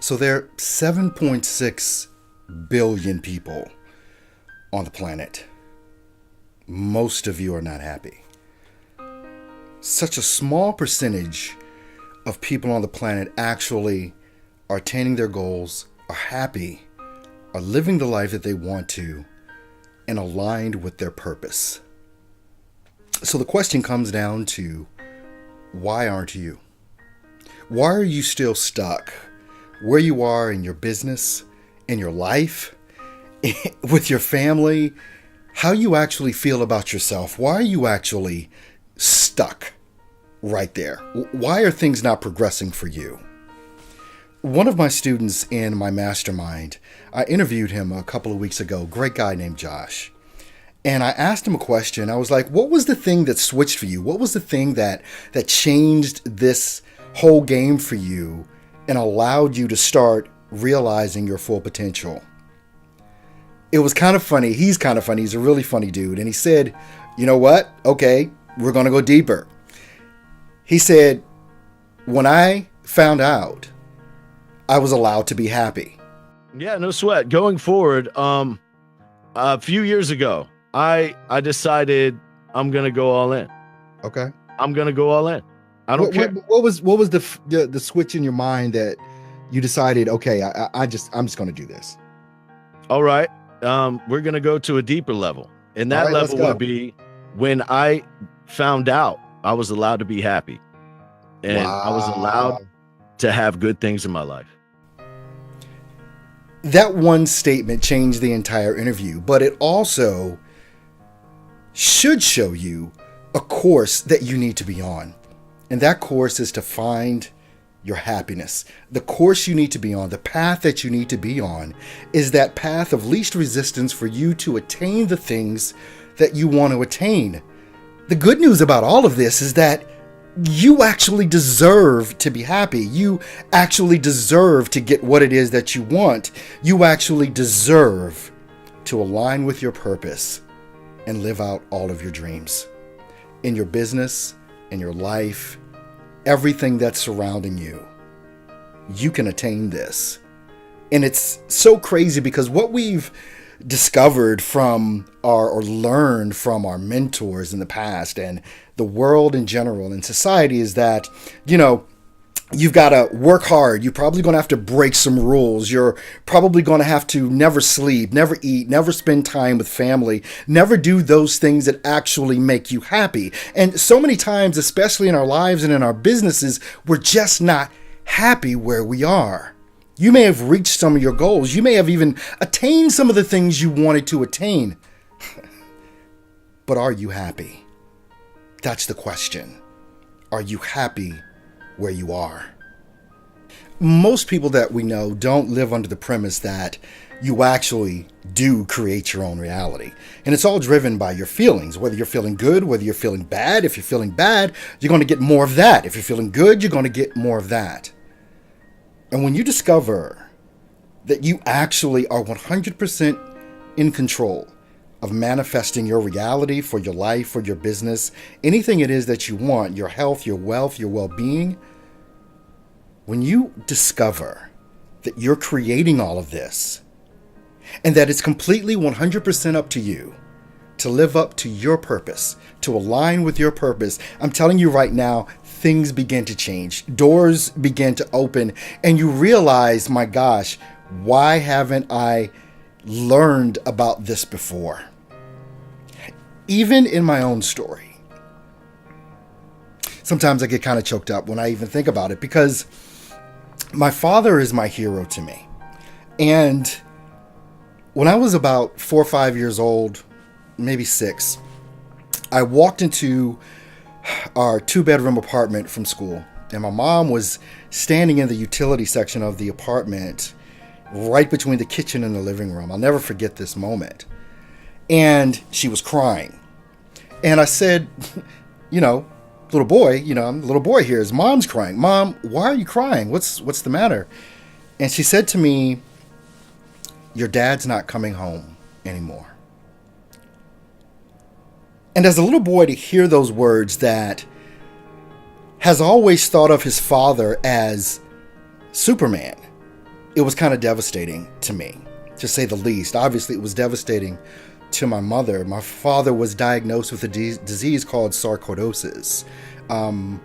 So there are 7.6 billion people on the planet. Most of you are not happy. Such a small percentage of people on the planet actually are attaining their goals, are happy, are living the life that they want to, and aligned with their purpose. So the question comes down to, why aren't you? Why are you still stuck where you are in your business, in your life, with your family, how you actually feel about yourself? Why are you actually stuck right there? Why are things not progressing for you? One of my students in my mastermind, I interviewed him a couple of weeks ago, great guy named Josh. And I asked him a question. I was like, what was the thing that switched for you? What was the thing that changed this whole game for you and allowed you to start realizing your full potential? It was kind of funny. He's kind of funny. He's a really funny dude. And he said, you know what? Okay, we're going to go deeper. He said, when I found out I was allowed to be happy. Yeah, no sweat. Going forward, a few years ago, I decided I'm going to go all in. Okay. I'm going to go all in. I don't care. What was the switch in your mind that you decided, okay, I'm just going to do this? All right. We're going to go to a deeper level. And that level would be when I found out I was allowed to be happy. And I was allowed to have good things in my life. That one statement changed the entire interview, but it also should show you a course that you need to be on. And that course is to find your happiness. The course you need to be on, the path that you need to be on, is that path of least resistance for you to attain the things that you want to attain. The good news about all of this is that you actually deserve to be happy. You actually deserve to get what it is that you want. You actually deserve to align with your purpose and live out all of your dreams. In your business, in your life, everything that's surrounding you, you can attain this. And it's so crazy because what we've discovered from or learned from our mentors in the past and the world in general and society is that, you've got to work hard. You're probably going to have to break some rules. You're probably going to have to never sleep, never eat, never spend time with family, never do those things that actually make you happy. And so many times, especially in our lives and in our businesses, we're just not happy where we are. You may have reached some of your goals. You may have even attained some of the things you wanted to attain. But are you happy? That's the question. Are you happy where you are? Most people that we know don't live under the premise that you actually do create your own reality. And it's all driven by your feelings, whether you're feeling good, whether you're feeling bad. If you're feeling bad, you're going to get more of that. If you're feeling good, you're going to get more of that. And when you discover that you actually are 100% in control of manifesting your reality for your life, for your business, anything it is that you want, your health, your wealth, your well-being, when you discover that you're creating all of this and that it's completely 100% up to you to live up to your purpose, to align with your purpose, I'm telling you right now, things begin to change. Doors begin to open and you realize, my gosh, why haven't I learned about this before? Even in my own story, sometimes I get kind of choked up when I even think about it because my father is my hero to me. And when I was about 4 or 5 years old, maybe 6, I walked into our 2-bedroom apartment from school. And my mom was standing in the utility section of the apartment right between the kitchen and the living room. I'll never forget this moment. And she was crying. And I said, little boy, I'm the little boy here. His mom's crying. Mom, why are you crying? What's the matter? And she said to me, your dad's not coming home anymore. And as a little boy, to hear those words that has always thought of his father as Superman, it was kind of devastating to me, to say the least. Obviously, it was devastating to my mother. My father was diagnosed with a disease called sarcoidosis. And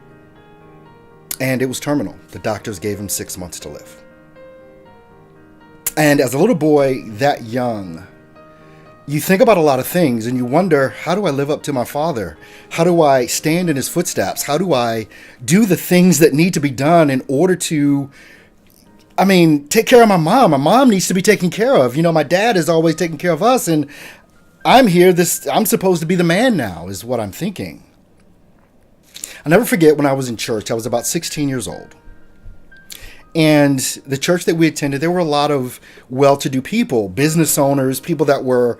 it was terminal. The doctors gave him 6 months to live. And as a little boy that young, you think about a lot of things and you wonder, how do I live up to my father? How do I stand in his footsteps? How do I do the things that need to be done in order to, take care of my mom? My mom needs to be taken care of. My dad is always taking care of us, and I'm supposed to be the man now, is what I'm thinking. I'll never forget when I was in church. I was about 16 years old. And the church that we attended, there were a lot of well-to-do people, business owners, people that were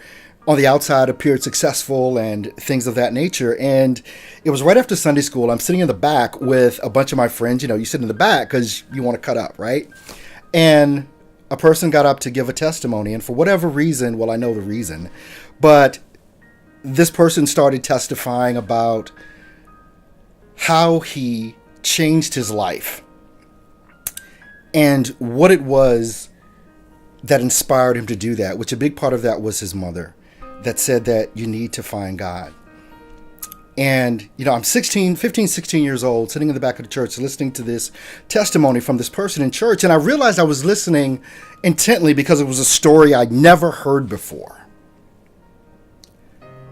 on the outside appeared successful and things of that nature. And it was right after Sunday school. I'm sitting in the back with a bunch of my friends. You sit in the back because you want to cut up, right? And a person got up to give a testimony. And for whatever reason, well, I know the reason, but this person started testifying about how he changed his life and what it was that inspired him to do that, which a big part of that was his mother that said that you need to find God. And, I'm 15, 16 years old, sitting in the back of the church, listening to this testimony from this person in church. And I realized I was listening intently because it was a story I'd never heard before.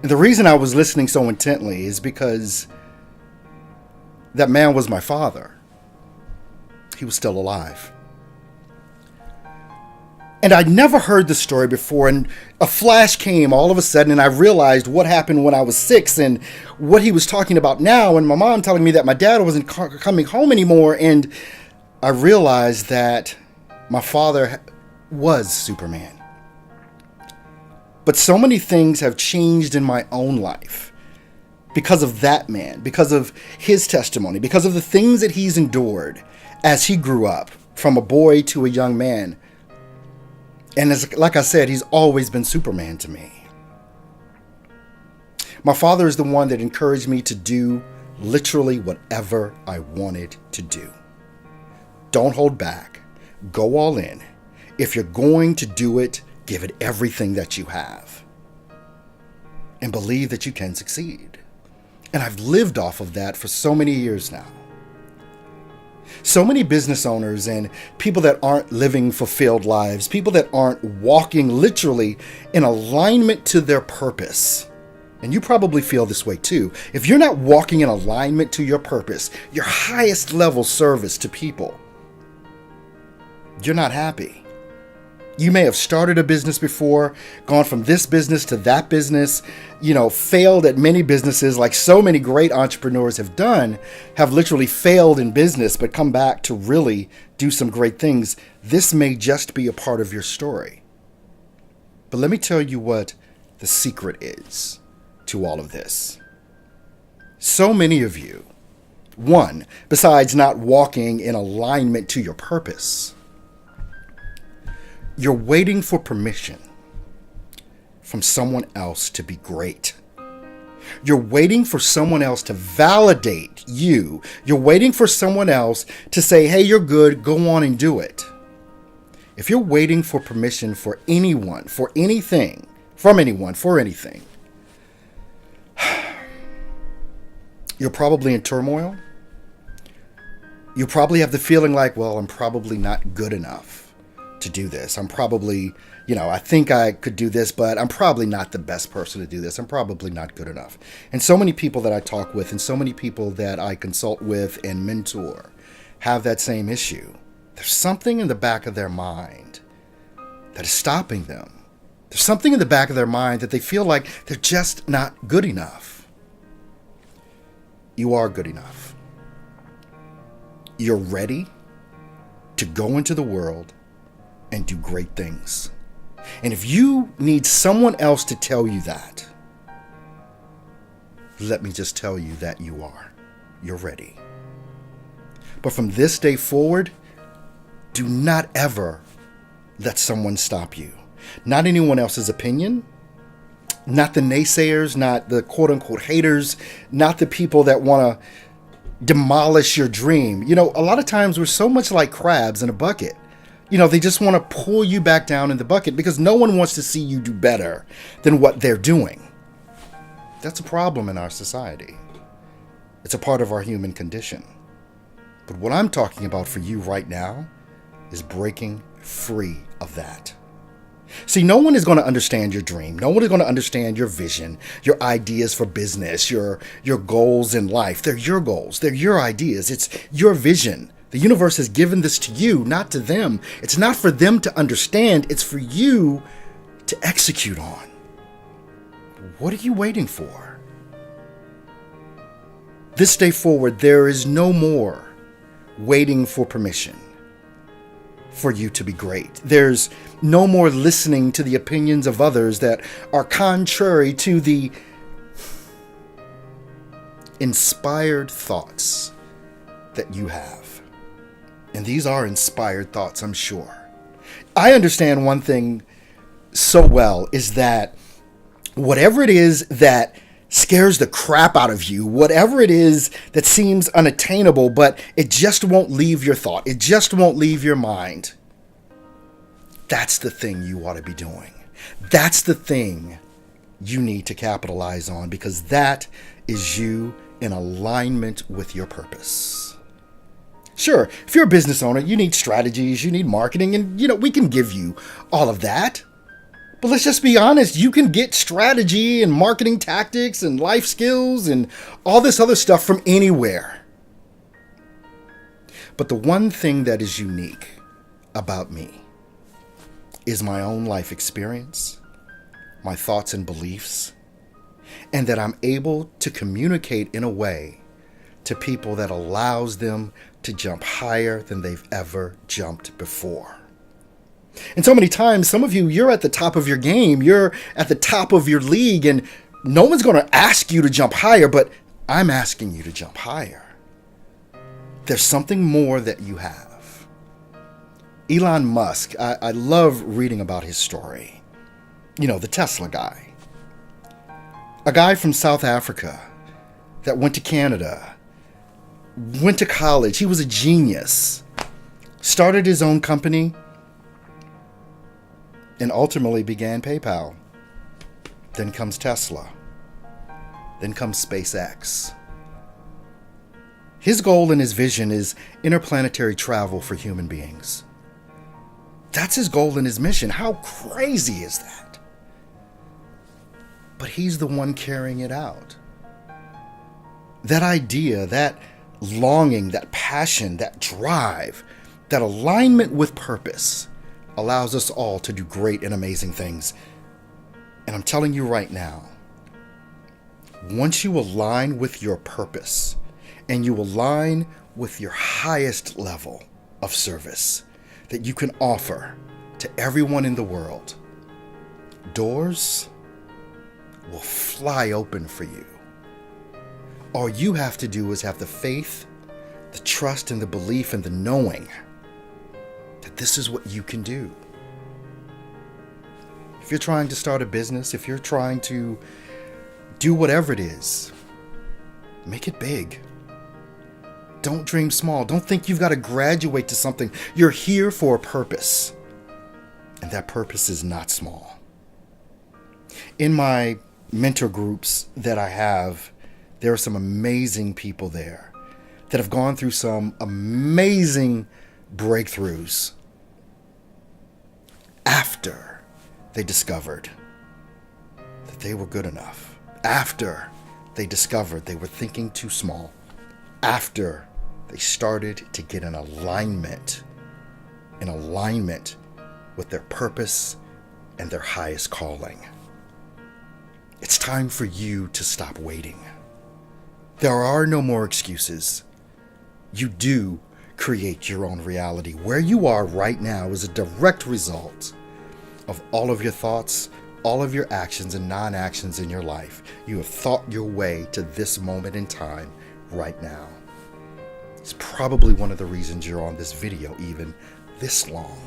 And the reason I was listening so intently is because that man was my father. He was still alive. And I'd never heard the story before, and a flash came all of a sudden, and I realized what happened when I was 6 and what he was talking about now, and my mom telling me that my dad wasn't coming home anymore, and I realized that my father was Superman. But so many things have changed in my own life because of that man, because of his testimony, because of the things that he's endured as he grew up from a boy to a young man. And like I said, he's always been Superman to me. My father is the one that encouraged me to do literally whatever I wanted to do. Don't hold back. Go all in. If you're going to do it, give it everything that you have. And believe that you can succeed. And I've lived off of that for so many years now. So many business owners and people that aren't living fulfilled lives, people that aren't walking literally in alignment to their purpose. And you probably feel this way too. If you're not walking in alignment to your purpose, your highest level service to people, you're not happy. You may have started a business before, gone from this business to that business, failed at many businesses like so many great entrepreneurs have done, have literally failed in business, but come back to really do some great things. This may just be a part of your story. But let me tell you what the secret is to all of this. So many of you, one, besides not walking in alignment to your purpose, you're waiting for permission from someone else to be great. You're waiting for someone else to validate you. You're waiting for someone else to say, hey, you're good, go on and do it. If you're waiting for permission for anyone, for anything, from anyone, for anything, you're probably in turmoil. You probably have the feeling like, well, I'm probably not good enough to do this. I'm probably, I think I could do this, but I'm probably not the best person to do this. I'm probably not good enough. And so many people that I talk with and so many people that I consult with and mentor have that same issue. There's something in the back of their mind that is stopping them. There's something in the back of their mind that they feel like they're just not good enough. You are good enough. You're ready to go into the world and do great things. And if you need someone else to tell you that, let me just tell you that you are. You're ready. But from this day forward, do not ever let someone stop you. Not anyone else's opinion, not the naysayers, not the quote-unquote haters, not the people that want to demolish your dream. A lot of times we're so much like crabs in a bucket. They just want to pull you back down in the bucket because no one wants to see you do better than what they're doing. That's a problem in our society. It's a part of our human condition. But what I'm talking about for you right now is breaking free of that. See, no one is going to understand your dream. No one is going to understand your vision, your ideas for business, your goals in life. They're your goals. They're your ideas. It's your vision. The universe has given this to you, not to them. It's not for them to understand. It's for you to execute on. What are you waiting for? This day forward, there is no more waiting for permission for you to be great. There's no more listening to the opinions of others that are contrary to the inspired thoughts that you have. And these are inspired thoughts, I'm sure. I understand one thing so well is that whatever it is that scares the crap out of you, whatever it is that seems unattainable, but it just won't leave your thought, it just won't leave your mind, that's the thing you ought to be doing. That's the thing you need to capitalize on, because that is you in alignment with your purpose. Sure, if you're a business owner, you need strategies, you need marketing, and we can give you all of that. But let's just be honest, you can get strategy and marketing tactics and life skills and all this other stuff from anywhere. But the one thing that is unique about me is my own life experience, my thoughts and beliefs, and that I'm able to communicate in a way to people that allows them to jump higher than they've ever jumped before. And so many times, some of you, you're at the top of your game, you're at the top of your league, and no one's going to ask you to jump higher, but I'm asking you to jump higher. There's something more that you have. Elon Musk, I love reading about his story. The Tesla guy. A guy from South Africa that went to Canada, went to college. He was a genius. Started his own company, and ultimately began PayPal. Then comes Tesla. Then comes SpaceX. His goal and his vision is interplanetary travel for human beings. That's his goal and his mission. How crazy is that? But he's the one carrying it out. That idea, that longing, that passion, that drive, that alignment with purpose allows us all to do great and amazing things. And I'm telling you right now, once you align with your purpose and you align with your highest level of service that you can offer to everyone in the world, doors will fly open for you. All you have to do is have the faith, the trust, and the belief, and the knowing that this is what you can do. If you're trying to start a business, if you're trying to do whatever it is, make it big. Don't dream small. Don't think you've got to graduate to something. You're here for a purpose, and that purpose is not small. In my mentor groups that I have, there are some amazing people there that have gone through some amazing breakthroughs after they discovered that they were good enough, after they discovered they were thinking too small, after they started to get in alignment with their purpose and their highest calling. It's time for you to stop waiting. There are no more excuses. You do create your own reality. Where you are right now is a direct result of all of your thoughts, all of your actions and non-actions in your life. You have thought your way to this moment in time right now. It's probably one of the reasons you're on this video even this long.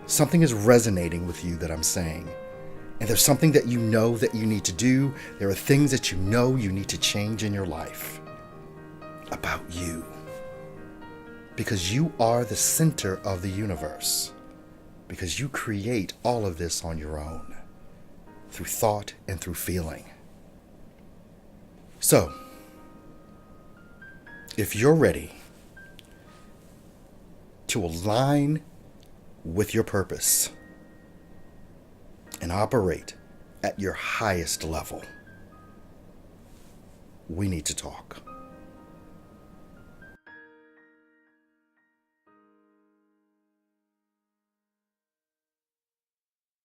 Something is resonating with you that I'm saying. And there's something that you know that you need to do. There are things that you know you need to change in your life about you. because you are the center of the universe, because you create all of this on your own, through thought and through feeling. So, if you're ready to align with your purpose and operate at your highest level, we need to talk.